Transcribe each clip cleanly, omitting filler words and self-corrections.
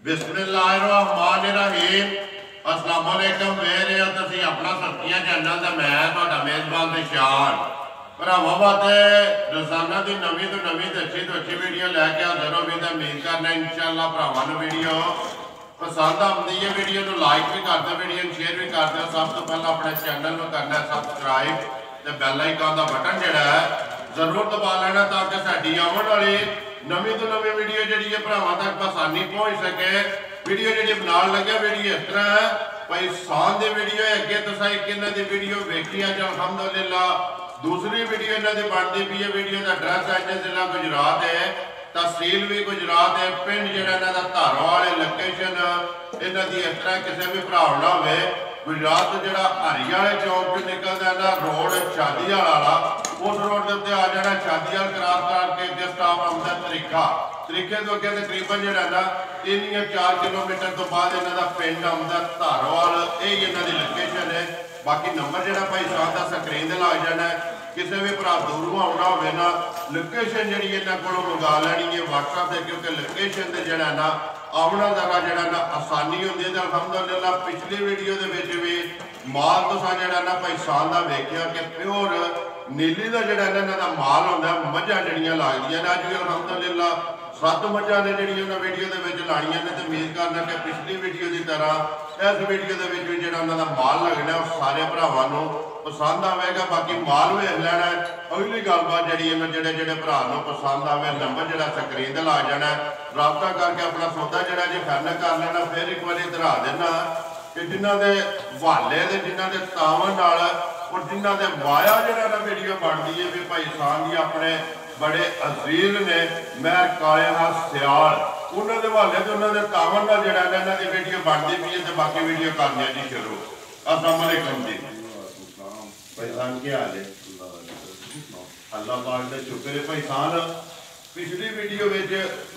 बिस्मिल्लाहिर्रहमानिर्रहीम अस्सलाम वालेकुम वेरे हो तुसीं अपना सब्जियां चैनल ते मैं तुहाडा मेज़बान निशान भरावां वास्ते रोज़ाना की नवीं तो अच्छी वीडियो लैके हाज़र हो। उम्मीद करना इंशाअल्लाह भरावां नूं वीडियो पसंद आती है। वीडियो को लाइक भी कर दो, वीडियो को शेयर भी कर दो। सब तो पहले अपने चैनल को करना है सबसक्राइब तो बैल आइकन का बटन जोड़ा है जरूर दबा लेना ताकि साड़ी आने वाली नवीं तो नवीं वीडियो जी भरावां तक आसानी पहुँच सके। वीडियो जी बना लगे वीडियो इस तरह है भाई शान की वीडियो है। अगे तो एक इन्हों की वीडियो वेखी अज अलहमदुलिल्लाह। दूसरी वीडियो इन्हों की बनती पी है। वीडियो का एड्रैस है जिला गुजरात है, तहसील भी गुजरात है, पिंड जोड़ा इन्हों का धारोवाल है। लोकेशन इन्हों की इस तरह किसी भी भरा ना हो गुजरात तो जो हरी वाले चौक चो निकलता है ना रोड शादीवाल वाला, उस रोड के उत्ते आ जाना शादीवाल क्रॉस करके अगे स्टॉप आउंदा तरीका। तरीके तो अगे तकरीबन जो ना 3-4 किलोमीटर तो बाद इन्हों का पिंड आउंदा धारोवाल। यही इन्हों की लोकेशन है। बाकी नंबर जो भाई साहब का स्क्रीन से लग जाना है। किसी भी भरा दूरों आना हो ना लोकेशन जी इन्हों को मंगा लैनी है व्हाट्सएप से, क्योंकि लोकेशन से जो ना आना जरा जो ना आसानी होती है। अलहमदुलिल्लाह पिछली वीडियो के भी माल तुसा जो ना भाई साल का वेख्या कि प्योर नीली का जो इन्हों का माल होंगे मझा जड़ियाँ लगदियाँ ने। अज भी अलहमदुलिल्लाह 7 मझा ने जड़ियाँ वीडियो के लानिया ने। तो उम्मीद करना कि पिछली वीडियो की तरह इस वीडियो के भी जो उन्होंने माल लगना वो सारे भरावां नूं पसंद आएगा। बाकी माल वेख लेना है। अगली गलबात जी जोड़े भरा पसंद आए नंबर जो स्क्रीन से ला जाना है, रबता करके अपना सौदा जो जी फाइनल कर लेना। फिर एक बार दोहरा देना कि जिन्हों के हवाले जिन्हों के तावन और जिन्हों के वाया जो वीडियो बनती है भी भाई सान जी अपने बड़े अजीज ने महर काले हाथ सियाल उन्होंने हवाले तो उन्होंने तावन का जोड़ा इन्हों की वीडियो बनती पी है। तो बाकी वीडियो करनी जी शुरू। अस्सलाम वालेकुम जी भाई सान क्या हाल है? अल्लाह पाक का शुक्र है भाई सान। पिछली वीडियो में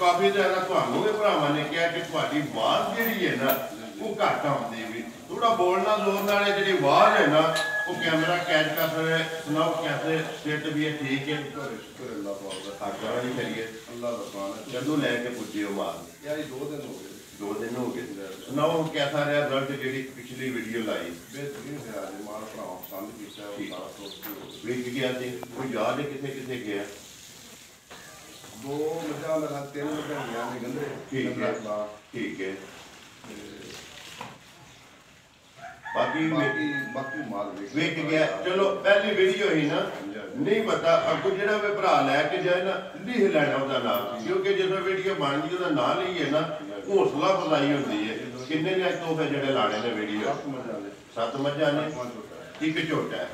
काफ़ी ज़्यादा थानू भी भरावां ने कहा कि तुहाडी आवाज़ जिहड़ी है ना वो घट आउंदी भी थोड़ा बोलना जोर नाल जी आवाज़ है ना वो कैमरा कैच कर रहे। सुनाओ कैसे सेट भी है? ठीक है शुक्र अल्लाह पाक दा। आगे वाली करिए अल्लाह दा पाक जदों लैके पुजे हो माल यार 2 दिन हो गए। 2 दिन हो गए। सुनाओ कैसा रहा रिजल्ट जी पिछली वीडियो लाई? बेहतरीन है। माल भरावां पसंद किया वेच गया जी। कोई याद है कितने कितने गया? 2 मझा मेरा 3 मझा गया ने गंदे। ठीक है ठीक है। बाकी माल वेच गया। चलो पहली वीडियो ही ना नहीं पता अगो जो भरा लैके जाए ना लिख लेना उसका नाम, क्योंकि जो वीडियो बन गई उसका नाम लिखिए ना हौसला अफजाई होती है। किन्ने ने तोहफे जो लाने ने वीडियो? 7 मझा ने एक झोटा है।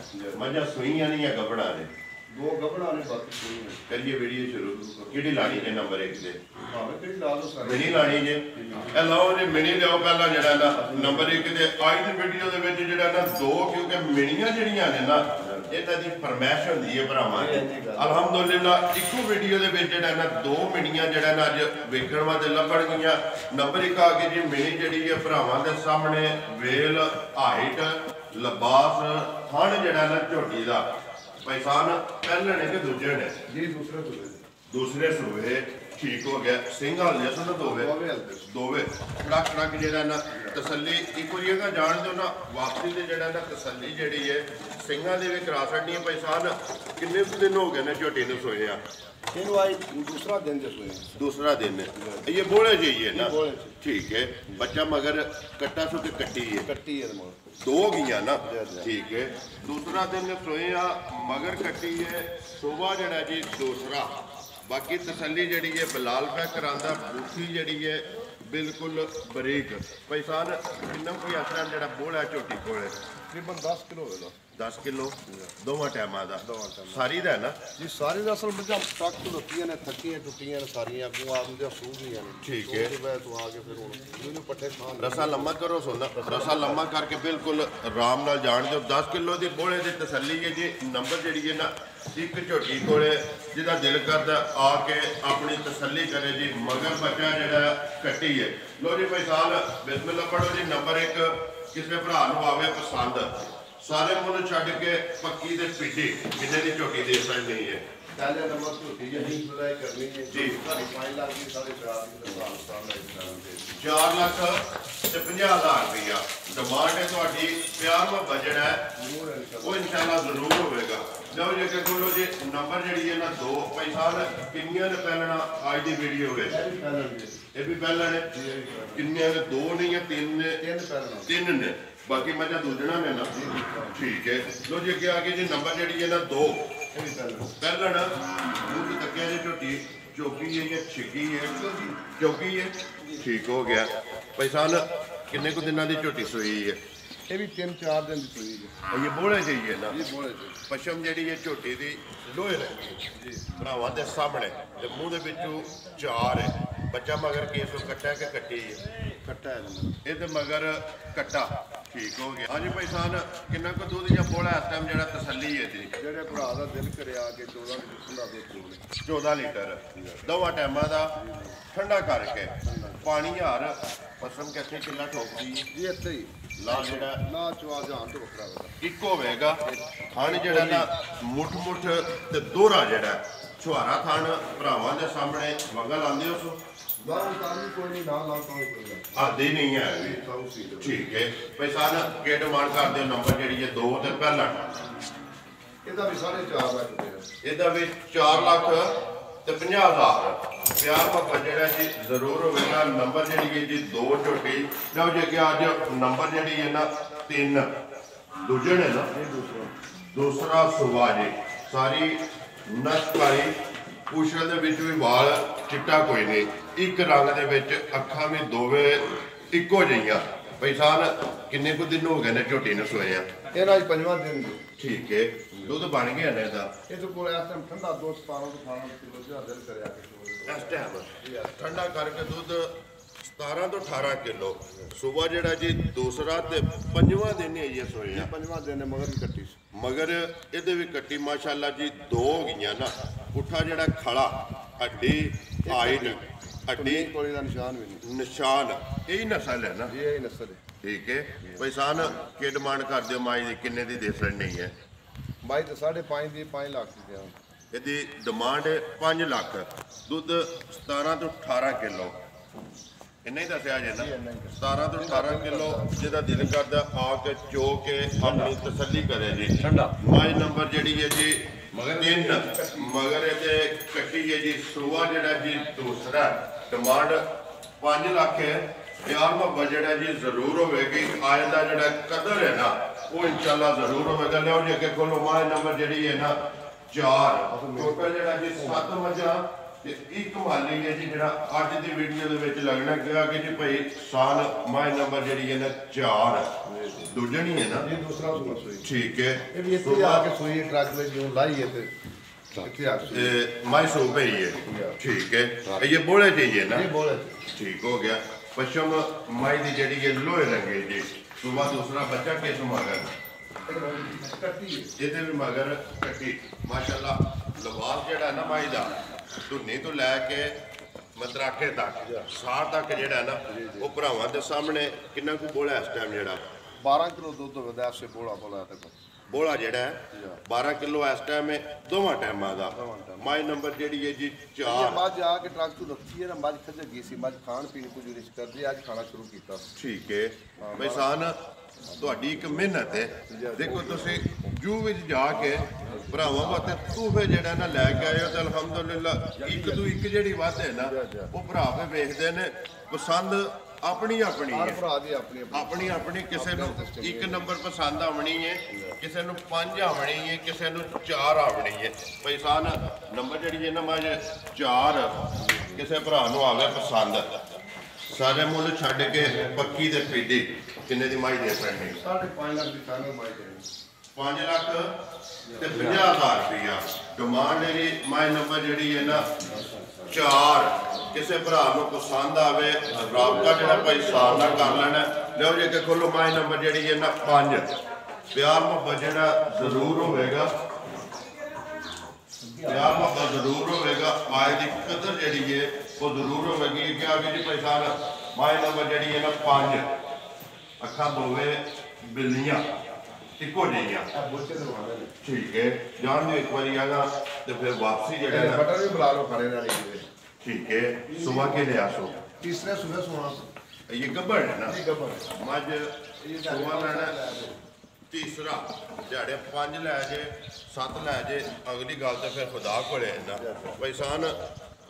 मझा सुईया ने या गबड़ा ने? 2 गबड़ा ने बाकी सुई। करिए वीडियो शुरू। कि लानी जे नंबर 1 से मिनी लानी जे लाओ जी मिनी लियाओ पहला जो ना नंबर 1 से। अज की वीडियो के जो ना 2 क्योंकि मिनियां जड़ियां ने ना इन्हां दी फरमैश होंदी है भरावां दी। अलहमदुलिल्लाह इको वीडियो के ना 2 मिनियां जो ना अज वेखण वास्ते लभण गईयां। नंबर 1 आ गई जी मिनी जी है भरावां दे सामने वेल हाइट लिबास थण जड़ा ना झोटी का पैसान पहले ने कि दूजे ने जी? दूसरे सूबे ठीक हो गया। सिंह हल्ले सन दोवे खड़क खड़क जो ना तसली एक बार जान दो ना वापसी से जो ना तसली जी है सिंह की भी करा सकनी है। पैसान किन्ने दिन हो गए ने झोटी ने सोए? दूसरा दिन ये बोले चाहिए ना? ठीक है। बच्चा मगर कट्टा सो के कट्टी है 2 गई ना? ठीक है। दूसरा दिन सोए मगर कट्टी है सुबह जड़ा जी दूसरा। बाकी तसली जी है बिलाल पै करांदा बूथी जी है बिल्कुल बरीक। पैसान किन्ना कोई असर जरा बोला झोटी को तकरीबन 10 किलो होगा। 10 किलो दोवां टाइमां दा सारी दा ना जी? सारी दा असल मझां तक खलोतियां ने थकियां टुटियां ने सारियां अगों आंदे सूह गईयां ने। ठीक है। तू आके फिर हुण इहनूं पट्ठे खान रसा लम्मा करो सोना रसा लम्मा करके बिल्कुल आराम नाल जान दो। 10 किलो दी बोले दी तसली है जी। नंबर जी है ना एक झोटी कोले जिहदा दिल करदा आके अपनी तसली करे जी। मगर बच्चा जिहड़ा कट्टी है। लो जी भाई साल बिस्मिल्लाह पढ़ो जी। नंबर 1 किसी भरा नूं आवे पसंद सारे मुल छड्ड के पक्की ते पिटी किन्ने दी झोटी दे सकदी है? पहले नंबर झोटी यही बुलाई करनी है जी 5 लाख की 4.5 की साल 4 ਲੱਖ ਤੇ 50,000 ਰੁਪਇਆ ਡਿਮਾਂਡ ਹੈ ਤੁਹਾਡੀ। ਪਿਆਰ ਵਾ ਬਜਟ ਹੈ ਉਹ ਇਨਸ਼ਾਅੱਲਾ ਜ਼ਰੂਰ ਹੋਵੇਗਾ। ਲਓ ਜੀ ਅੱਗੇ ਖੋਲੋ ਜੀ ਨੰਬਰ ਜਿਹੜੀ ਹੈ ਨਾ 2 ਪੈਸਾ ਕਿੰਨੀਆਂ ਨੇ ਪਹਿਲਣਾ ਅੱਜ ਦੀ ਵੀਡੀਓ ਵਿੱਚ ਇਹ ਵੀ ਪਹਿਲਾਂ ਨੇ ਕਿੰਨੀਆਂ ਨੇ 2 ਨਹੀਂ ਜਾਂ 3 ਨੇ 3 ਨੇ ਬਾਕੀ ਮੱਝਾਂ ਦੂਜਣਾ ਨੇ ਨਾ ਠੀਕ ਹੈ। ਲਓ ਜੀ ਅੱਗੇ ਆ ਕੇ ਜੀ ਨੰਬਰ ਜਿਹੜੀ ਹੈ ਨਾ 2 ਪਹਿਲਣ ਦੁੱਧ ਤੱਕਿਆ ਜੀ ਝੋਟੀ ਚੌਕੀ ਹੈ ਜਾਂ ਛਿੱਕੀ ਹੈ ਚੌਕੀ ਹੈ ਠੀਕ ਹੋ ਗਿਆ। ਪੈਸਾ ਕਿੰਨੇ ਕੁ ਦਿਨਾਂ ਦੀ ਝੋਟੀ ਸੋਈ ਹੈ? ये भी 3-4 दिन की हुई है। ਇਹ ਬੋਲੇ ਚਾਹੀਏ ਨਾ ये बोले थे ਪਸ਼ਮ ਜਿਹੜੀ ਹੈ ਝੋਟੀ ਦੀ ਲੋਹੇ ਲੱਗੀ ਜੀ ਭਰਾਵਾਂ ਦੇ ਸਾਹਮਣੇ ਤੇ ਮੂੰਹ ਦੇ ਵਿੱਚੋਂ 4 ਹੈ ਬੱਚਾ ਮਗਰ ਕੇਸ ਕੱਟਾ ਕਿ ਕੱਟੀ ਹੈ खट्टा है नंबर ਇਹਦੇ ਮਗਰ ਕੱਟਾ ਠੀਕ ਹੋ ਗਿਆ। ਹਾਂਜੀ ਭਾਈ ਸਾਹਿਬ ਕਿੰਨਾ ਕੁ ਦੁੱਧ ਜਾਂ ਬੋਲਾ ਇਸ ਟਾਈਮ ਜਿਹੜਾ ਤਸੱਲੀ ਹੈ ਜੀ जेडे भरा दा दिल करे आके 14 लीटर दा दूध 14 ਲੀਟਰ ਦੋਵਾਂ ਟਾਈਮਾਂ ਦਾ ਠੰਡਾ ਕਰਕੇ ਪਾਣੀ ਹਾਰ ਪਸਮ ਕਿੱਥੇ ਕਿੰਨਾ ਠੋਕਦੀ जी इत्थे ही ਲਾ ਜਿਹੜਾ ना चवा जान तो बकरा होगा ਇੱਕ ਹੋਵੇਗਾ ਥਣ ਜਿਹੜਾ ਨਾ ਮੁੱਠ ਮੁੱਠ ਤੇ ਦੋਹਰਾ ਜਿਹੜਾ ਛੁਹਾਰਾ ਥਣ ਭਰਾਵਾਂ ਦੇ ਸਾਹਮਣੇ ਮਗਲ ਆਂਦੇ ਉਸ बाहर उतारनी कोई नहीं ना ना कोई कोई ਆਦੀ ਨਹੀਂ ਹੈ ਵੀ साउ सी ਠੀਕ ਹੈ ਪੈਸਾ ਨਾ ਕੀ ਡਿਮਾਂਡ ਕਰਦੇ ਹੋ ਨੰਬਰ ਜਿਹੜੀ ਹੈ 2 ਤੇ ਪਹਿਲਾ ਇਹਦਾ ਵੀ 4.5 ਲੱਖ ਰੁਪਏ ਇਹਦਾ ਵੀ 4 ਲੱਖ ਤੇ 50,000 ਪਿਆਰ ਮੁਹੱਬਤ ਜਿਹੜਾ ਜੀ ਜ਼ਰੂਰ ਹੋਵੇਗਾ। ਨੰਬਰ ਜਿਹੜੀ ਹੈ ਜੀ 2 ਝੋਟੀ ਲਓ ਜੀ ਕਿ ਅੱਜ ਨੰਬਰ ਜਿਹੜੀ ਹੈ ਨਾ 3 ਦੂਜੇ ਨੇ ਨਾ ਦੂਸਰਾ ਸੁਭਾ ਜੀ ਸਾਰੀ ਨਸਕਾਰੀ ਪੁੱਛਣ ਦੇ ਵਿੱਚ ਵੀ ਵਾਲ ਚਿੱਟਾ ਕੋਈ ਨਹੀਂ ਇੱਕ ਰੰਗ ਦੇ ਵਿੱਚ ਅੱਖਾਂ ਵੀ ਦੋਵੇਂ ਇੱਕੋ ਜਿਹੀਆਂ। ਪੈਸਾ ਕਿੰਨੇ ਕੁ ਦਿਨ ਹੋ ਗਏ ਨੇ ਝੋਟੀ ਨੂੰ ਸੋਇਆ? ਇਹਦਾ ਹੀ 5ਵਾਂ ਦਿਨ ਜੀ ਠੀਕ ਹੈ ਦੁੱਧ ਬਣ ਗਿਆ ਨੇ ਇਹਦਾ ਇਹ ਤੋਂ ਕੋਲ ਇਸ ਟਾਈਮ ਠੰਡਾ ਦੁੱਧ 17 ਤੋਂ 18 ਕਿਲੋ ਦਾ ਦਿਲ ਕਰਿਆ ਕੇ ਇਸ ਟਾਈਮ ਠੰਡਾ ਕਰਕੇ ਦੁੱਧ 17 ਤੋਂ 18 ਕਿਲੋ ਸਵੇਰ ਜਿਹੜਾ ਜੀ ਦੂਸਰਾ ਤੇ 5ਵਾਂ ਦਿਨ ਹੀ ਇਹ ਸੋਇਆ 5ਵਾਂ ਦਿਨ ਮਗਰ ਵੀ ਕੱਟੀ ਮਗਰ ਇਹਦੇ ਵੀ ਕੱਟੀ ਮਾਸ਼ਾਅੱਲਾ ਜੀ 2 ਹੋ ਗਈਆਂ ਨਾ ਪੁੱਠਾ ਜਿਹੜਾ ਖੜਾ ਹੱਡੀ ਹਾਈਟ ਹੱਡੀ ਕੋਲੀ ਦਾ ਨਿਸ਼ਾਨ ਵੀ ਨਹੀਂ ਨਿਸ਼ਾਨ ਇਹੀ ਨਸਲ ਹੈ ਨਾ ਇਹ ਹੀ ਨਸਲ ਹੈ ਠੀਕ ਹੈ ਪੈਸਾਨ ਕੀ ਡਿਮਾਂਡ ਕਰਦੇ ਹੋ ਮਾਈ ਦੀ ਕਿੰਨੇ ਦੀ ਦੇ ਨਹੀਂ ਹੈ? ਬਾਈ ਤੇ 5.5 ਦੀ 5 ਲੱਖ ਦੀ ਦਿਆਂ ਇਹਦੀ ਡਿਮਾਂਡ 5 ਲੱਖ ਦੁੱਧ 17 ਤੋਂ 18 ਕਿਲੋ ਇੰਨਾ ਹੀ ਦੱਸਿਆ ਜੇ ਨਾ 17 ਤੋਂ 18 ਕਿਲੋ ਜਿਹਦਾ ਦਿਲ ਕਰਦਾ ਆ ਕੇ ਚੋ ਕੇ ਆਪਣੀ ਤਸੱਲੀ ਕਰੇ ਜੀ। ਮਾਈ ਨੰਬਰ ਜਿਹੜੀ ਹੈ ਜੀ ਮਗਰ ਇਹਦੇ ਕੱਟੀ ਹੈ ਜੀ ਸੂਆ ਜਿਹੜਾ ਜੀ ਦੂਸਰਾ ਡਿਮਾਂਡ 5 ਲੱਖ ਹੈ। ਪਿਆਰ ਮੁਹੱਬਤ ਜਿਹੜਾ ਜੀ ਜ਼ਰੂਰ ਹੋਵੇਗੀ ਆਏ ਦਾ ਜਿਹੜਾ ਕਦਰ ਹੈ ਨਾ ਉਹ ਇਨਸ਼ਾਅੱਲਾ ਜ਼ਰੂਰ ਹੋਵੇਗਾ। ਲਿਓ ਜੀ ਅੱਗੇ ਕੋਲੋਂ ਮਾਈ ਨੰਬਰ ਜਿਹੜੀ ਹੈ ਨਾ 4 ਟੋਟਲ ਜਿਹੜਾ ਜੀ 7 ਮੱਝਾਂ ਤੇ ਇੱਕ ਮਾਲੀ ਹੈ ਜੀ ਜਿਹੜਾ ਅੱਜ ਦੀ ਵੀਡੀਓ ਦੇ ਵਿੱਚ ਲੱਗਣਾ ਕਿਹਾ ਕਿ ਜੀ ਭਾਈ ਸਾਲ ਮਾਈ ਨੰਬਰ ਜਿਹੜੀ ਹੈ ਨਾ 4 ਦੂਜਾ ਨਹੀਂ ਹੈ ਨਾ ਇਹ ਦੂਸਰਾ ਸੂਈ ਠੀਕ ਹੈ ਇਹ ਵੀ ਇੱਥੇ ਆ ਕੇ ਸੂਈ ਟਰੱਕ ਵਿੱਚ ਜੋ ਲਾਈ ਹੈ ਤੇ ਇੱਥੇ ਆ ਕੇ ਮਾਈ ਸੋ ਪਈ ਹੈ ਠੀਕ ਹੈ ਇਹ ਬੋਲੇ ਚਾਹੀਏ ਨਾ ਇਹ ਬੋਲੇ ਠੀਕ ਹੋ ਗਿਆ। ਪਸ਼ਮ ਮਾਈ ਦੀ ਜਿਹੜੀ ਹੈ ਲੋਹੇ ਲੱਗੇ ਜੀ ਸੁਬਾ ਦੂਸਰਾ ਬੱਚਾ ਕਿਸ ਮਗਰ ਕੱਟੀ ਇਹਦੇ ਵੀ ਮਗਰ ਕੱਟੀ ਮਾਸ਼ਾਅੱਲਾ ਲਿਬਾਸ ਜਿਹੜਾ ਨਾ ਮਾਈ ਦਾ ਧੁੰਨੀ ਤੋਂ ਲੈ ਕੇ ਮਤਰਾਕੇ ਤੱਕ ਸਾਰ ਤੱਕ ਜਿਹੜਾ ਨਾ ਉਹ ਭਰਾਵਾਂ ਦੇ ਸਾਹਮਣੇ ਕਿੰਨਾ ਕੁ ਬੋਲਾ ਇਸ ਟਾਈਮ ਜਿਹੜਾ 12 ਕਿਲੋ ਦੁੱਧ ਹੁੰਦਾ ਐਸੇ ਬੋਲਾ ਤੱਕ ਬੋਲਾ ਜਿਹੜਾ ਹੈ 12 ਕਿਲੋ ਇਸ ਟਾਈਮ ਹੈ ਦੋਵਾਂ ਟਾਈਮਾਂ ਦਾ। ਮਾਈ ਨੰਬਰ ਜਿਹੜੀ ਹੈ ਜੀ 4 ਮੱਝ ਆ ਕੇ ਟਰੱਕ ਤੋਂ ਰੱਖੀ ਹੈ ਨਾ ਮੱਝ ਖੱਜੇ ਗਈ ਸੀ ਮੱਝ ਖਾਣ ਪੀਣ ਕੁਝ ਰਿਸ਼ ਕਰਦੀ ਅੱਜ ਖਾਣਾ ਸ਼ੁਰੂ ਕੀਤਾ ਠੀਕ ਹੈ ਮੈਸਾਨ ਤੁਹਾਡੀ ਇੱਕ ਮਿਹਨਤ ਹੈ। ਦੇਖੋ ਤੁਸੀਂ ਜੂ ਵਿੱਚ ਜਾ ਕੇ ਭਰਾਵਾਂ ਵਾਸਤੇ ਤੂਫੇ ਜਿਹੜਾ ਨਾ ਲੈ ਕੇ ਆਏ ਹੋ ਤਾਂ ਅਲਹਮਦੁਲਿਲਾ ਇੱਕ ਤੋਂ ਇੱਕ ਜਿਹੜੀ ਵੱਧ ਹੈ ਨਾ ਉਹ ਭਰਾ ਫੇ ਵੇਖਦੇ ਨੇ ਪਸੰਦ ਆਪਣੀ ਆਪਣੀ ਹਰ ਹੈ ਭਰਾ ਦੀ ਆਪਣੀ ਆਪਣੀ ਆਪਣੀ ਕਿਸੇ ਨੂੰ 1 ਨੰਬਰ ਪਸੰਦ ਆਉਣੀ ਹੈ ਕਿਸੇ ਨੂੰ 5 ਆਉਣੀ ਹੈ ਕਿਸੇ ਨੂੰ 4 ਆਉਣੀ ਹੈ। ਪੈਸਾ ਨੰਬਰ ਜਿਹੜੀ ਹੈ ਨਾ ਮੱਝ 4 ਕਿਸੇ ਭਰਾ ਨੂੰ ਆਵੇ ਪਸੰਦ ਸਾਰੇ ਮੁੱਲ ਛੱਡ ਕੇ ਪੱਕੀ ਤੇ ਪੀਡੀ ਕਿੰਨੇ ਦੀ ਮਾਈ ਦੇ ਪੈਣੀ 5.5 ਲੱਖ ਦੀ ਸਾਨੂੰ ਮਾਈ ਦੇਣੀ 5 ਲੱਖ ਤੇ 50,000 ਰੁਪਇਆ ਡਿਮਾਂਡ ਹੈ ਜੀ। ਮਾਈ ਨੰਬਰ ਜਿਹੜੀ ਹੈ ਨਾ 4 ਕਿਸੇ ਭਰਾ ਨੂੰ ਪਸੰਦ ਆਵੇ ਰਾਬਤਾ ਜਿਹੜਾ ਭਾਈ ਸਾਹਿਬ ਨਾਲ ਕਰ ਲੈਣਾ। ਲਿਓ ਜੇ ਕਿ ਖੋਲੋ ਮਾਈ ਨੰਬਰ ਜਿਹੜੀ ਹੈ ਨਾ 5 ਪਿਆਰ ਮੁਹੱਬਤ ਜਿਹੜਾ ਜ਼ਰੂਰ ਹੋਵੇਗਾ ਪਿਆਰ ਮੁਹੱਬਤ ਜ਼ਰੂਰ ਹੋਵੇਗਾ ਆਏ ਦੀ ਕਦਰ ਜਿਹੜੀ ਹੈ ਉਹ ਜ਼ਰੂਰ ਹੋਵੇਗੀ ਕਿ ਆਗੇ ਜੀ ਭਾਈ ਸਾਹਿਬ ਮਾਈ ਨੰਬਰ ਜਿਹੜੀ ਹੈ ਨਾ 5 ਅੱਖਾਂ ਦੋਵੇਂ ਬਿੱਲੀਆਂ ਇੱਕੋ ਜਿਹੀਆਂ ਬੋਚੇ ਦਰਵਾਜ਼ੇ ਨੇ ਠੀਕ ਹੈ ਜਾਣ ਦਿਓ ਇੱਕ ਵਾਰੀ ਆਗਾ ਤੇ ਫਿਰ ਵਾਪਸੀ ਜਿਹੜਾ ਨਾ ਬਟਰ ਵੀ ਬੁਲਾ ਲਓ ਖਾਣੇ ਨਾਲ ਹੀ ठीक है सुबह के ले आसो तीसरे सुबह सोना ये गब्बर है ना ये गब्बर मज सुबह लेना तीसरा दिहाड़े 5 लै जे 7 लै जे अगली गल तो फिर खुदा को भाई सान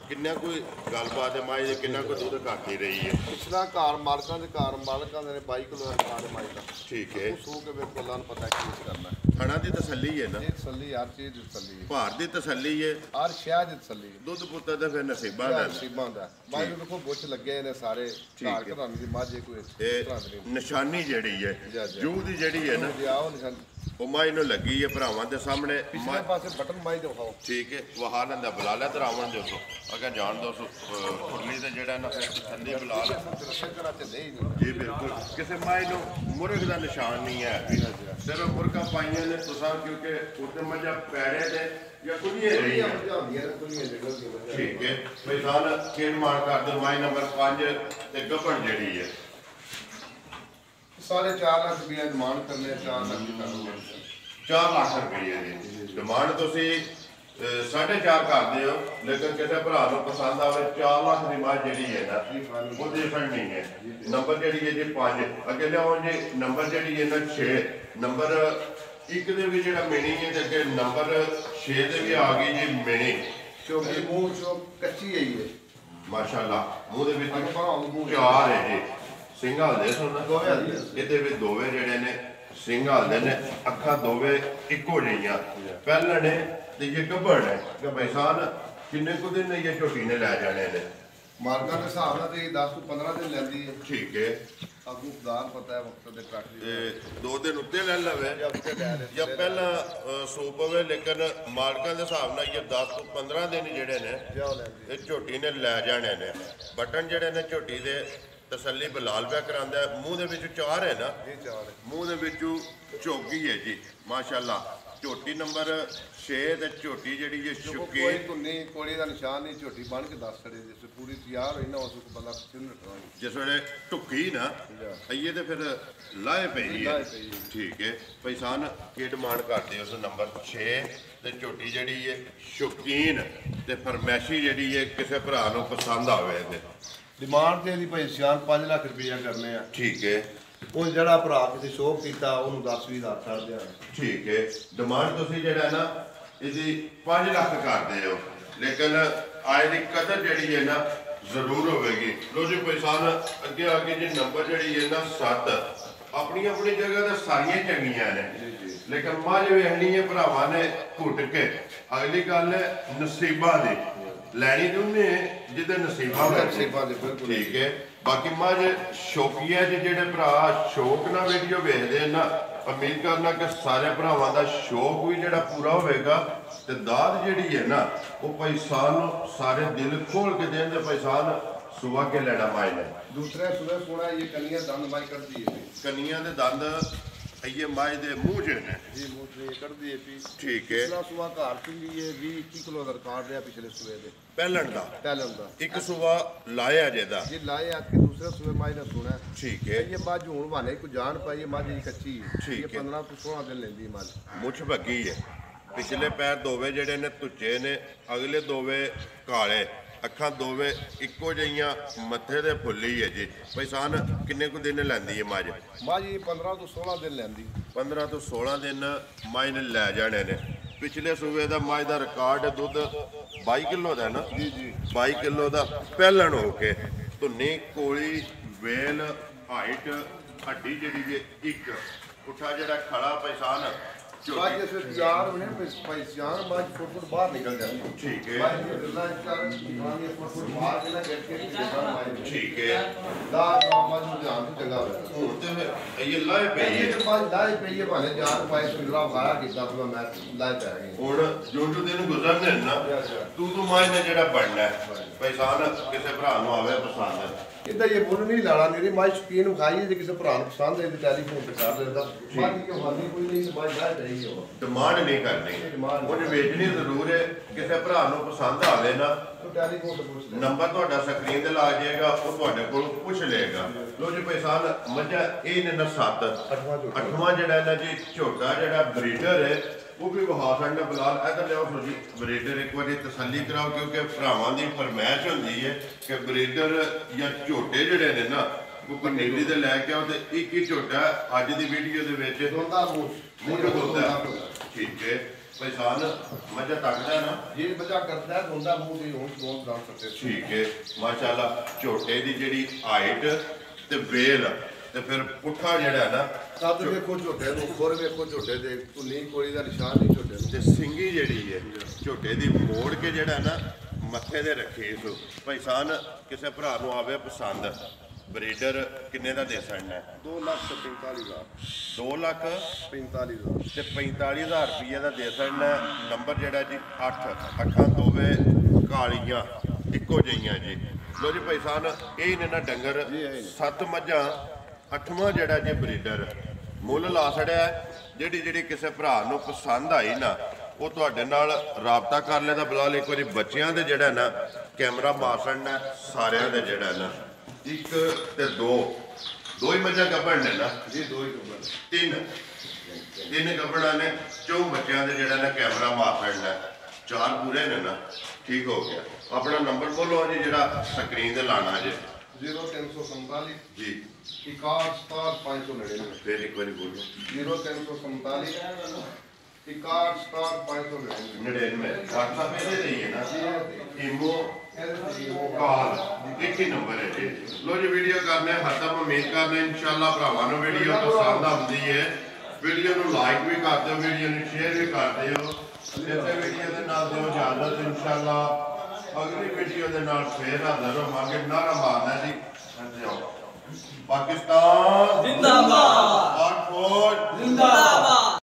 किन्ना कोई गलबात है माई किन्ना कोई दूध घट नहीं रही है पिछला घर मालकां दे घर मालकां दे 22 किलो रिकॉर्ड माई का ठीक है सो के वे गल्लां पता की करना खाना दी तसल्ली है ना ये तसल्ली हर चीज दी तसल्ली है भार दी तसल्ली है हर शहर दी तसल्ली है दुध पुत्तर दा फिर नसीबा दा नसीबां दा माई देखो बुछ लगे ने सारे घर घरां दी माझे कोई ते निशानी जेड़ी है जू दी जेड़ी है ना आओ निशान ਉਹ ਮਾਈ ਨੂੰ ਲੱਗੀ ਹੈ ਭਰਾਵਾਂ ਦੇ ਸਾਹਮਣੇ ਪਿਛਲੇ ਪਾਸੇ ਬਟਨ ਮਾਈ ਦਿਖਾਓ ਠੀਕ ਹੈ ਵਹਾ ਲੈਂਦਾ ਬੁਲਾ ਲੈ ਤਰਾਵਣ ਦੇ ਉਸੋ ਅਗਰ ਜਾਣ ਦੋ ਖੁਰਲੀ ਤੇ ਜਿਹੜਾ ਨਾ ਥੱਲੇ ਬੁਲਾ ਲੈ ਜੀ ਬਿਲਕੁਲ ਕਿਸੇ ਮਾਈ ਨੂੰ ਮੁਰਗ ਦਾ ਨਿਸ਼ਾਨ ਨਹੀਂ ਹੈ ਸਿਰਫ ਮੁਰਗਾ ਪਾਈਆਂ ਨੇ ਤੁਸਾਂ ਕਿਉਂਕਿ ਉੱਤੇ ਮੱਝਾਂ ਪੈੜੇ ਦੇ ਜਾਂ ਕੁੜੀਆਂ ਰਹੀਆਂ ਠੀਕ ਹੈ ਪੈਸਾਨ ਖੇਡ ਮਾਰ ਕਰਦੇ ਮਾਈ ਨੰਬਰ 5 ਤੇ ਗੱਭਣ ਜਿਹੜੀ ਹੈ साढ़े 4 लाख रुपया डिमांड करने 4 लाख की करूंगा 4 लाख रुपये ਦੀ ਡਿਮਾਂਡ ਤੁਸੀਂ 4.5 ਕਰਦੇ ਹੋ ਲੇਕਿਨ ਕਿਸੇ ਭਰਾ ਨੂੰ ਪਸੰਦ ਆਵੇ 4 ਲੱਖ ਦੀ ਮਾਂ ਜਿਹੜੀ ਹੈ ਨਾ ਉਹ ਡਿਫਰੈਂਟ ਨਹੀਂ ਹੈ ਨੰਬਰ ਜਿਹੜੀ ਹੈ ਜੀ 5 ਅੱਗੇ ਲਿਆਓ ਜੀ ਨੰਬਰ ਜਿਹੜੀ ਹੈ ਨਾ 6 ਨੰਬਰ 1 ਦੇ ਵੀ ਜਿਹੜਾ ਮਿਣੀ ਹੈ ਤੇ ਅੱਗੇ ਨੰਬਰ 6 ਦੇ ਵੀ ਆ ਗਈ ਜੀ ਮਿਣੀ ਕਿਉਂਕਿ ਮੂੰਹ ਚੋਂ ਕੱਚੀ ਹੈ ਇਹ ਮਾਸ਼ਾਅੱਲਾ ਮੂੰਹ ਦੇ ਵਿੱਚ 4 ਹੈ ਜੀ ਸਿੰਘ ਹਲਦੇ ਸੁਣ ਇਹਦੇ ਵਿੱਚ ਦੋਵੇਂ ਜਿਹੜੇ ਨੇ ਸਿੰਘ ਹਲਦੇ ਨੇ ਅੱਖਾਂ ਦੋਵੇਂ ਇੱਕੋ ਜਿਹੀਆਂ ਪਹਿਲਾਂ ਨੇ ਤੇ ਇਹ ਗੱਭੜ ਹੈ ਗੱਭੈਸਾਨ ਕਿੰਨੇ ਕੁ ਦਿਨ ਇਹ ਝੋਟੀ ਨੇ ਲੈ ਜਾਣੇ ਨੇ ਮਾਰਕਾਂ ਦੇ ਹਿਸਾਬ ਨਾਲ ਤੇ 10 ਤੋਂ 15 ਦਿਨ ਲੈਂਦੀ ਹੈ ਠੀਕ ਹੈ ਅੱਗੂ ਖੁਦਾਰ ਪਤਾ ਹੈ ਵਕਤ ਦੇ ਕੱਟ ਦੀ ਤੇ 2 ਦਿਨ ਉੱਤੇ ਲੈ ਲਵੇ ਜਾਂ ਪਹਿਲਾਂ ਸੋ ਪਵੇ ਲੇਕਿਨ ਮਾਲਕਾਂ ਦੇ ਹਿਸਾਬ ਨਾਲ ਇਹ 10 ਤੋਂ 15 ਦਿਨ ਜਿਹੜੇ ਨੇ ਇਹ ਝੋਟੀ ਨੇ ਲੈ ਜਾਣੇ ਨੇ ਬਟਨ ਜਿਹੜੇ ਨੇ ਝੋਟੀ ਦੇ ਤਸੱਲੀ ਬਲਾਲ ਪਿਆ ਕਰਾਂਦਾ ਮੂੰਹ ਦੇ ਵਿੱਚ 4 ਹੈ ਨਾ ਮੂੰਹ ਦੇ ਵਿੱਚ ਝੋਗੀ ਹੈ ਜੀ ਮਾਸ਼ਾਅੱਲਾ ਝੋਟੀ ਨੰਬਰ 6 ਤੇ ਝੋਟੀ ਜਿਹੜੀ ਹੈ ਸ਼ੁਕੀ ਕੋਈ ਧੁੰਨੀ ਕੋਲੇ ਦਾ ਨਿਸ਼ਾਨ ਨਹੀਂ ਝੋਟੀ ਬਣ ਕੇ ਦੱਸ ਖੜੇ ਜਿਸ ਪੂਰੀ ਤਿਆਰ ਹੋਈ ਨਾ ਉਸ ਨੂੰ ਬੰਦਾ ਕਿੰਨ ਰਟਾਂਗੇ ਜਿਸ ਵੇਲੇ ਢੁੱਕੀ ਨਾ ਅਈਏ ਤੇ ਫਿਰ ਲਾਏ ਪਈ ਹੈ ਠੀਕ ਹੈ ਪੈਸਾਨ ਕੀ ਡਿਮਾਂਡ ਕਰਦੇ ਉਸ ਨੰਬਰ 6 ਤੇ ਝੋਟੀ ਜਿਹੜੀ ਹੈ ਸ਼ੁਕੀਨ ਤੇ ਫਰਮੈਸ਼ੀ ਜਿਹੜੀ ਹੈ ਕਿਸੇ ਭਰਾ ਨੂੰ ਪਸੰਦ ਆਵੇ ਤੇ ਡਿਮਾਂਡ ਤੇ ਇਹਦੀ ਭਾਈ ਸਿਆਨ 5 ਲੱਖ ਰੁਪਇਆ ਕਰਨੇ ਆ ਠੀਕ ਹੈ ਉਹ ਜਿਹੜਾ ਭਰਾ ਕਿਸੇ ਸ਼ੋਪ ਕੀਤਾ ਉਹਨੂੰ 10-20 ਹਜ਼ਾਰ ਛੱਡ ਦਿਆਂ ਠੀਕ ਹੈ ਡਿਮਾਂਡ ਤੁਸੀਂ ਜਿਹੜਾ ਨਾ ਇਹਦੀ 5 ਲੱਖ ਕਰਦੇ ਹੋ ਲੇਕਿਨ ਆਏ ਦੀ ਕਦਰ ਜਿਹੜੀ ਹੈ ਨਾ ਜ਼ਰੂਰ ਹੋਵੇਗੀ ਲੋ ਜੀ ਪੈਸਾਨ ਅੱਗੇ ਆ ਕੇ ਜੇ ਨੰਬਰ ਜਿਹੜੀ ਹੈ ਨਾ 7 ਆਪਣੀ ਆਪਣੀ ਜਗ੍ਹਾ ਤੇ ਸਾਰੀਆਂ ਚੰਗੀਆਂ ਨੇ ਲੇਕਿਨ ਮਾਝ ਵੇਖਣੀ ਹੈ ਭਰਾਵਾਂ ਨੇ ਘੁੱਟ ਕੇ ਅਗਲੀ ਗੱਲ ਹੈ ਨਸੀਬਾਂ ਦੀ ਲੈਣੀ ਤੇ ਉਹਨੇ ਜਿਹਦੇ ਨਸੀਬਾਂ ਦੇ ਬਿਲਕੁਲ ਠੀਕ ਹੈ ਬਾਕੀ ਮਾਝ ਸ਼ੌਕੀਆ ਜਿਹੜੇ ਭਰਾ ਸ਼ੌਕ ਨਾਲ ਵੀਡੀਓ ਵੇਖਦੇ ਨਾ ਉਮੀਦ ਕਰਨਾ ਕਿ ਸਾਰੇ ਭਰਾਵਾਂ ਦਾ ਸ਼ੌਕ ਵੀ ਜਿਹੜਾ ਪੂਰਾ ਹੋਵੇਗਾ ਤੇ ਦਾਦ ਜਿਹੜੀ ਹੈ ਨਾ ਉਹ ਪੈਸਾ ਨੂੰ ਸਾਰੇ ਦਿਲ ਖੋਲ ਕੇ ਦੇਣ ਦੇ ਪੈਸਾ ਸੁਬਾ ਕੇ ਲੈਣਾ ਮਾਈ ਨੇ ਦੂਸਰੇ ਸੂਬੇ ਸੋਣਾ ਇਹ ਕੰਨੀਆਂ ਦੰਦ ਮਾਈ ਕੱਢਦੀ ਹੈ ਕੰਨੀਆਂ ਦੇ ਦੰਦ ਇਹ ਮਾਈ ਦੇ ਮੂੰਹ 'ਚ ਨੇ ਜੀ ਮੂੰਹ ਤੇ ਕੱਢਦੀ ਹੈ ਪੀ ਠੀਕ ਹੈ ਪਿਛਲਾ ਸੂਬਾ ਘਰ ਚੁੰਗੀ ਹੈ 20-21 ਕਿਲੋ ਦਾ ਰਿਕਾਰਡ ਰਿਹਾ ਪਿਛਲੇ ਸੂਬੇ ਦੇ ਪਹਿਲਣ ਦਾ ਇੱਕ ਸੂਬਾ ਲਾਇਆ ਜਿਹਦਾ ਜੀ ਲਾਏ ਆ ਕੇ ਦੂਸਰੇ ਸੂਬੇ ਮਾਈ ਨੇ ਸੁਣਾ ਠੀਕ ਹੈ ਇਹ ਮੱਝ ਹੁਣ ਵਾਲੇ ਕੋ ਜਾਣ ਪਾਈ ਮੱਝ ਦੀ ਕੱਚੀ ਹੈ ਠੀਕ ਇਹ 15 ਤੋਂ 16 ਦਿਨ ਲੈਂਦੀ ਮੱਝ ਮੁੱਛ ਭੱਗੀ ਹੈ ਪਿਛਲੇ ਪੈਰ ਦੋਵੇਂ ਜਿਹੜੇ ਨੇ ਤੁੱਚੇ ਨੇ ਅਗਲੇ ਦੋਵੇਂ ਕਾਲੇ ਅੱਖਾਂ ਦੋਵੇਂ ਇੱਕੋ ਜਿਹੀਆਂ ਮੱਥੇ ਦੇ ਫੁੱਲੀ ਹੈ ਜੀ ਪੈਸਾਨ ਕਿੰਨੇ ਕੁ ਦਿਨ ਲੈਂਦੀ ਹੈ ਮੱਝ ਮੱਝ 15 ਤੋਂ 16 ਦਿਨ ਲੈਂਦੀ 15 ਤੋਂ 16 ਦਿਨ ਮੱਝ ਨੇ ਲੈ ਜਾਣੇ ਨੇ ਪਿਛਲੇ ਸੂਬੇ ਦਾ ਮੱਝ ਦਾ ਰਿਕਾਰਡ ਦੁੱਧ 22 ਕਿਲੋ ਦਾ ਨਾ ਜੀ ਜੀ 22 ਕਿਲੋ ਦਾ ਪਹਿਲਣ ਹੋ ਕੇ ਧੁੰਨੀ ਕੋਲੀ ਵੇਲ ਹਾਈਟ ਹੱਡੀ ਜਿਹੜੀ ਜੇ ਇੱਕ ਪੁੱਠਾ ਜਿਹੜਾ ਖੜਾ ਪੈਸਾਨ ਮੱਝ ਇਸ ਵਿੱਚ ਤਿਆਰ ਹੋਣੇ ਪੈਸਾਨ ਮੱਝ ਫੁੱਟ ਬਾਹਰ ਨਿਕਲ ਜਾਂਦੀ ਠੀਕ ਹੈ ਮੱਝ ਦੀ ਗੱਲਾਂ ਚਾਰ ਪੁਰਾਣੀ ਫੁੱਟ ਬਾਹਰ ਕੇ ਨਾ ਗੱਟ ਕੇ ਨਿਕਲ ਠੀਕ ਹੈ ਦਾ ਮੱਝ ਨੂੰ ਧਿਆਨ ਤੋਂ ਜਗਾ ਹੁਣ ਤੇ ਫਿਰ ਇਹ ਲਾਏ ਪਈ ਹੈ ਇਹ ਮੱਝ ਲਾਏ ਪਈ ਹੈ ਭਾਵੇਂ ਜਾਨ ਪਾਏ ਸੁੰਦਰਾ ਖਾਇਆ ਕੀਤਾ ਤਾਂ ਮੈਂ ਲਾਏ ਪੈ ਗਈ ਹੁਣ ਜੋ ਦਿਨ ਗੁਜ਼ਰਦੇ ਨੇ ਨਾ ਤੂੰ ਮਾਈ ਨੇ ਜਿਹੜਾ ਬਣਨਾ ਪੈਸਾਨ ਕਿਸੇ ਭਰਾ ਨੂੰ ਆਵੇ ਪਸੰਦ ਇਹਦਾ ਇਹ ਮੁੱਲ ਨਹੀਂ ਲਾਣਾ ਮੇਰੀ ਮਾਈ ਸ਼ਕੀਨ ਵਿਖਾਈ ਜੇ ਕਿਸੇ ਭਰਾ ਨੂੰ ਪਸੰਦ ਹੈ ਤੇ ਟੈਲੀਫੋਨ ਤੇ ਕਰ ਲੈਂਦਾ ਬਾਕੀ ਕਿ ਹਾਲੀ ਕੋਈ ਨਹੀਂ ਤੇ ਮਾਈ ਬਾਹਰ ਚਾਹੀਦੀ ਹੋ ਡਿਮਾਂਡ ਨਹੀਂ ਕਰਨੀ ਉਹਨੇ ਵੇਚਣੀ ਜ਼ਰੂਰ ਹੈ ਕਿਸੇ ਭਰਾ ਨੂੰ ਪਸੰਦ ਆਵੇ ਨਾ ਤੂੰ ਟੈਲੀਫੋਨ ਤੇ ਪੁੱਛ ਲੈ ਨੰਬਰ ਤੁਹਾਡਾ ਸਕਰੀਨ ਤੇ ਲਾ ਜਾਏਗਾ ਉਹ ਤੁਹਾਡੇ ਕੋਲ ਪੁੱਛ ਲਏਗਾ ਲੋ ਜੀ ਪੈਸਾ ਮੱਝਾਂ ਇਹ ਨੇ ਨਾ 7 8ਵਾਂ ਜਿਹੜਾ ਇਹਨਾਂ ਜੀ ਝੋਟਾ ਜਿਹੜਾ ਬਰੀਡਰ ਹੈ ਉਹ ਵੀ ਵਹਾ ਸਕਦਾ ਬਲਾਲ ਇਧਰ ਲਿਆਓ ਜੀ ਬਰੀਡਰ ਇੱਕ ਵਾਰੀ ਤਸੱਲੀ ਕਰਾਓ ਕਿਉਂਕਿ ਭਰਾਵਾਂ ਦੀ ਫਰਮਾਇਸ਼ ਹੁੰਦੀ ਹੈ ਕਿ ਬਰੀਡਰ ਜਾਂ ਝੋਟੇ ਜਿਹੜੇ ਨੇ ਨਾ ਉਹ ਪਨੀਰੀ ਦੇ ਲੈ ਕੇ ਆਓ ਤੇ ਇੱਕ ਹੀ ਝੋਟਾ ਅੱਜ ਦੀ ਵੀਡੀਓ ਦੇ ਵਿੱਚ ਦੋਂਦਾ ਮੂੰਹ ਹੁੰਦਾ ਠੀਕ ਹੈ ਪੈਸਾਨ ਮੱਝਾ ਤੱਕਦਾ ਨਾ ਇਹ ਬੱਚਾ ਕਰਦਾ ਦੋਂਦਾ ਮੂੰਹ ਦੀ ਹੁਣ ਦੋਨ ਬਣਾ ਸਕਦੇ ਠੀਕ ਹੈ ਮਾਸ਼ਾਅੱਲਾ ਝੋਟੇ ਦੀ ਜਿਹੜੀ ਹਾਈਟ ਤੇ ਵੇਲ ਤੇ ਫਿਰ ਪੁੱਠਾ ਜਿਹੜਾ ਨਾ ਕੱਦ ਵੇਖੋ ਝੋਟੇ ਨੂੰ ਖੁਰ ਵੇਖੋ ਝੋਟੇ ਦੇ ਧੁੰਨੀ ਕੋਈ ਦਾ ਨਿਸ਼ਾਨ ਨਹੀਂ ਝੋਟੇ ਨੂੰ ਤੇ ਸਿੰਗੀ ਜਿਹੜੀ ਹੈ ਝੋਟੇ ਦੀ ਮੋੜ ਕੇ ਜਿਹੜਾ ਨਾ ਮੱਥੇ ਦੇ ਰੱਖੇ ਇਸ ਪੈਸਾਨ ਕਿਸੇ ਭਰਾ ਨੂੰ ਆਵੇ ਪਸੰਦ ਬਰੀਡਰ ਕਿੰਨੇ ਦਾ ਦੇ ਸਕਣਾ ਹੈ 2,45,000 2 ਲੱਖ 45,000 ਤੇ 45,000 ਰੁਪਏ ਦਾ ਦੇ ਸਕਣਾ ਨੰਬਰ ਜਿਹੜਾ ਜੀ 8 ਅੱਖਾਂ ਦੋਵੇਂ ਕਾਲੀਆਂ ਇੱਕੋ ਜਿਹੀਆਂ ਜੀ ਲੋ ਜੀ ਪੈਸਾਨ ਇਹ ਨੇ ਨਾ ਡੰਗਰ 7 ਮੱਝਾਂ 8ਵਾਂ ਜਿਹੜਾ ਜੀ ਬਰੀਡਰ ਮੁੱਲ ਲਾ ਛੜਿਆ ਜਿਹੜੀ ਕਿਸੇ ਭਰਾ ਨੂੰ ਪਸੰਦ ਆਈ ਨਾ ਉਹ ਤੁਹਾਡੇ ਨਾਲ ਰਾਬਤਾ ਕਰ ਲੈਦਾ ਬਲਾਲ ਇੱਕ ਵਾਰੀ ਬੱਚਿਆਂ ਦੇ ਜਿਹੜਾ ਨਾ ਕੈਮਰਾ ਮਾਰ ਛੜਨਾ ਸਾਰਿਆਂ ਦੇ ਜਿਹੜਾ ਨਾ 1 ਤੇ 2 ਹੀ ਮੱਝਾਂ ਗੱਭਣ ਨੇ ਨਾ ਜੀ 2 ਹੀ ਗੱਭਣ ਤਿੰਨ ਗੱਭਣਾਂ ਨੇ 4 ਬੱਚਿਆਂ ਦੇ ਜਿਹੜਾ ਨਾ ਕੈਮਰਾ ਮਾਰ ਛੜਨਾ 4 ਪੂਰੇ ਨੇ ਨਾ ਠੀਕ ਹੋ ਗਿਆ ਆਪਣਾ ਨੰਬਰ ਬੋਲੋ ਜੀ ਜਿਹੜਾ ਸਕਰੀਨ ਤੇ ਲਾਣਾ ਜੀ 0347 ਜੀ 61,599 ਫਿਰ ਇੱਕ ਵਾਰੀ ਬੋਲੋ 0347 61,599 99 WhatsApp ਇਹਦੇ ਤੇ ਹੀ ਹੈ ਨਾ ਇਮੋ ਕਾਲ ਇੱਕ ਹੀ ਨੰਬਰ ਹੈ ਜੀ ਲੋ ਜੀ ਵੀਡੀਓ ਕਰਨੇ ਹੱਥਾਂ ਉਮੀਦ ਕਰਨੇ ਇਨਸ਼ਾਅੱਲਾ ਭਰਾਵਾਂ ਨੂੰ ਵੀਡੀਓ ਪਸੰਦ ਆਉਂਦੀ ਹੈ ਵੀਡੀਓ ਨੂੰ ਲਾਈਕ ਵੀ ਕਰ ਦਿਓ ਵੀਡੀਓ ਨੂੰ ਸ਼ੇਅਰ ਵੀ ਕਰ ਦਿਓ ਇਸੇ ਵੀਡੀਓ ਦੇ ਨਾਲ ਦਿਓ ਇਜਾਜ਼ਤ ਇਨਸ਼ਾਅੱਲਾ ਅਗਲੀ ਵੀਡੀਓ ਦੇ ਨਾਲ ਫੇਰ ਹਾਜ਼ਰ ਹੋਵਾਂਗੇ ਨਾਰਾ ਮਾਰਨਾ ਜੀ ਪਾਕਿਸਤਾਨ ਜ਼ਿੰਦਾਬਾਦ